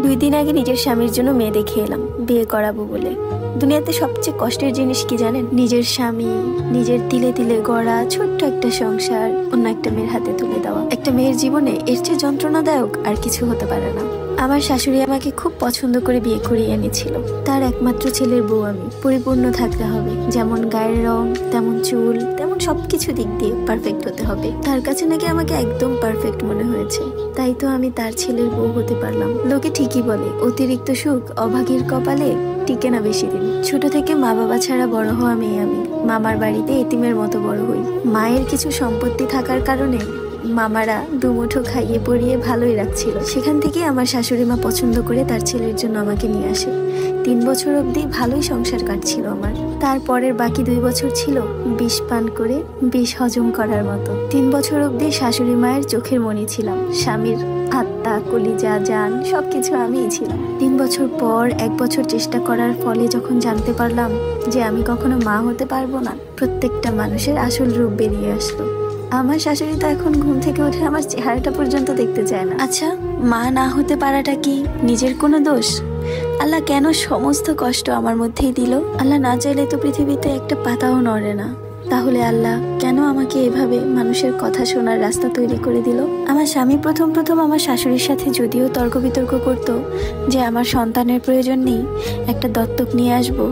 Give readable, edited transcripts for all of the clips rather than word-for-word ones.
2 দিন আগে নিজের স্বামীর জন্য মেয়ে দেখে এলাম বিয়ে করাবো বলে। দুনিয়াতে সবচেয়ে কষ্টের জিনিস কি জানেন? নিজের স্বামী, নিজের তিলে তিলে গড়া ছোট্ট একটা সংসার অন্য একটা মেয়ের হাতে তুলে দেওয়া। একটা মেয়ের জীবনে এর চেয়ে যন্ত্রণাদায়ক আর কিছু হতে পারে না। আমার শাশুড়ি আমাকে খুব পছন্দ করে বিয়ে করিয়ে এনেছিল। তার একমাত্র ছেলের বউ আমি। পরিপূর্ণ থাকতে হবে, যেমন গায়ের রং, তেমন চুল, তেমন সবকিছু দিক দিয়ে পারফেক্ট হতে হবে। তার কাছে নাকি আমাকে একদম পারফেক্ট মনে হয়েছে, তাই তো আমি তার ছেলের বউ হতে পারলাম। লোকে ঠিকই বলে অতিরিক্ত সুখ অভাগীর কপালে টিকে না বেশি দিন। ছোট থেকে মা বাবা ছাড়া বড় হওয়া মেয়ে আমি। মামার বাড়িতে এতিমের মতো বড় হই। মায়ের কিছু সম্পত্তি থাকার কারণে মামারা দুমুঠো খাইয়ে পরিয়ে ভালোই রাখছিল। সেখান থেকে আমার শাশুড়ি মা পছন্দ করে তার ছেলের জন্য আমাকে নিয়ে আসে। 3 বছর অবধি ভালোই সংসার কাটছিল আমার। তারপরের বাকি 2 বছর ছিল বিষ পান করে বিষ হজম করার মতো। 3 বছর অবধি শাশুড়ি মায়ের চোখের মণি ছিলাম। স্বামীর আত্মা, কলিজা, জান সবকিছু আমিই ছিলাম। 3 বছর পর 1 বছর চেষ্টা করার ফলে যখন জানতে পারলাম যে আমি কখনো মা হতে পারবো না, প্রত্যেকটা মানুষের আসল রূপ বেরিয়ে আসলো। আমার শাশুড়ি তো এখন ঘুম থেকে উঠে আমার চেহারাটা পর্যন্ত দেখতে চায় না। আচ্ছা, মা না হতে পারাটা কি নিজের কোনো দোষ? আল্লাহ কেন সমস্ত কষ্ট আমার মধ্যেই দিল? আল্লাহ না চাইলে তো পৃথিবীতে একটা পাতাও নড়ে না। তাহলে আল্লাহ কেন আমাকে এভাবে মানুষের কথা শোনার রাস্তা তৈরি করে দিল? আমার স্বামী প্রথম আমার শাশুড়ির সাথে যদিও তর্ক বিতর্ক করত যে আমার সন্তানের প্রয়োজন নেই, একটা দত্তক নিয়ে আসবো,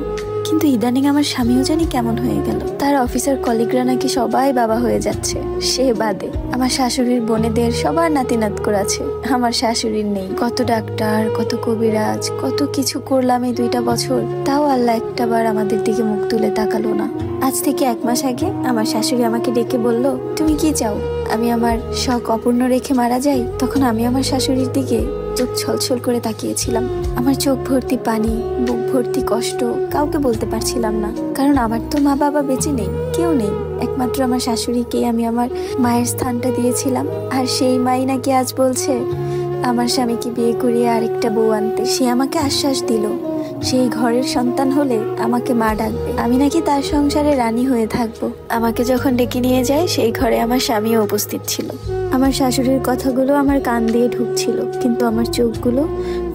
কিন্তু ইদানিং আমার স্বামীও জানি কেমন হয়ে গেল। তার অফিসের কলিগরা নাকি সবাই বাবা হয়ে যাচ্ছে, সে বাদে। আমার শাশুড়ির বোনেদের সবার নাতি নাত করেছে, আমার শাশুড়ির নেই। কত ডাক্তার, কত কবিরাজ, কত কিছু করলাম এই 2টা বছর, তাও আল্লাহ একটাবার আমাদের দিকে মুখ তুলে তাকালো না। আজ থেকে 1 মাস আগে আমার শাশুড়ি আমাকে ডেকে বলল, তুমি কি চাও আমি আমার শখ অপূর্ণ রেখে মারা যাই? তখন আমি আমার শাশুড়ির দিকে চোখ ছলছল করে তাকিয়েছিলাম। আমার চোখ ভর্তি পানি, বুক ভর্তি কষ্ট, কাউকে বলতে পারছিলাম না। কারণ আমার তো মা বাবা বেঁচে নেই, কেউ নেই। একমাত্র আমার শাশুড়িকে আমি আমার মায়ের স্থানটা দিয়েছিলাম। আর সেই মাই নাকি আজ বলছে আমার স্বামীকে বিয়ে করিয়ে আরেকটা বউ আনতে। সে আমাকে আশ্বাস দিল সেই ঘরের সন্তান হলে আমাকে মা ডাকবে, আমি নাকি তার সংসারে রানী হয়ে থাকবো। আমাকে যখন ডেকে নিয়ে যায় সেই ঘরে আমার স্বামীও উপস্থিত ছিল। আমার শাশুড়ির কথাগুলো আমার কান দিয়ে ঢুকছিল, কিন্তু আমার চোখগুলো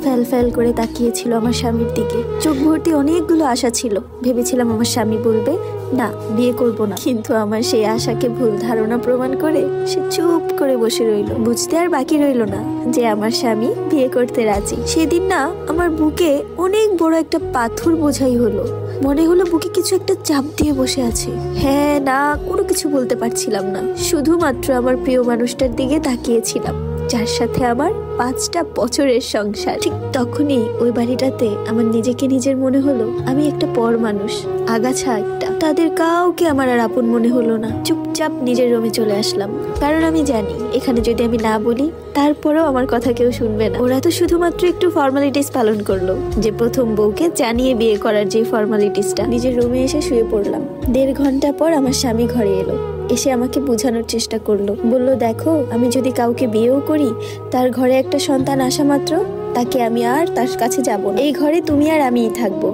ফ্যাল ফ্যাল করে তাকিয়েছিল আমার স্বামীর দিকে। চোখ ভর্তি অনেকগুলো আশা ছিল। ভেবেছিলাম আমার স্বামী বলবে না, বিয়ে করব না, কিন্তু আমার সেই আশাকে ভুল ধারণা প্রমাণ করে সে চুপ করে বসে রইল। বুঝতে আর বাকি রইল না যে আমার স্বামী বিয়ে করতে রাজি। সেদিন না আমার বুকে অনেক বড় একটা পাথর বোঝাই হলো। মনে হলো বুকে কিছু একটা চাপ দিয়ে বসে আছে। হ্যাঁ না, কোনো কিছু বলতে পারছিলাম না। শুধুমাত্র আমার প্রিয় মানুষটার দিকে তাকিয়েছিলাম, যার সাথে আমার 5টা বছরের সংসার। ঠিক তখনই ওই বাড়িটাতে আমার নিজেকে নিজের মনে হলো আমি একটা পর মানুষ, আগাছা একটা। তাদের কাউকে আমার আর আপন মনে হলো না। চুপচাপ নিজের রুমে চলে আসলাম, কারণ আমি জানি এখানে যদি আমি না বলি তারপরেও আমার কথা কেউ শুনবে না। ওরা তো শুধুমাত্র একটু ফর্মালিটিস পালন করলো, যে প্রথম বউকে জানিয়ে বিয়ে করার যে ফর্মালিটিসটা। নিজের রুমে এসে শুয়ে পড়লাম। 1.5 ঘন্টা পর আমার স্বামী ঘরে এলো। এসে আমাকে বোঝানোর চেষ্টা করলো। বলল, দেখো, আমি যদি কাউকে বিয়েও করি, তার ঘরে একটা সন্তান আসা মাত্র তাকে আমি আর তার কাছে যাব না। এই ঘরে তুমি আর আমিই থাকবো।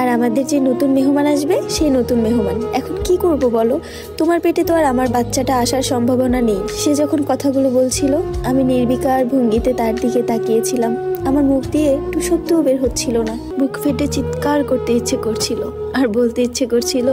আর আমাদের যে নতুন মেহমান আসবে সেই নতুন মেহমান। এখন কি করব বলো? তোমার পেটে তো আর আমার বাচ্চাটা আসার সম্ভাবনা নেই। সে যখন কথাগুলো বলছিল আমি নির্বিকার ভঙ্গিতে তার দিকে তাকিয়েছিলাম। আমার মুখ দিয়ে একটু শব্দও বের হচ্ছিল না। বুক ফেটে চিৎকার করতে ইচ্ছে করছিল আর বলতে ইচ্ছে করছিল,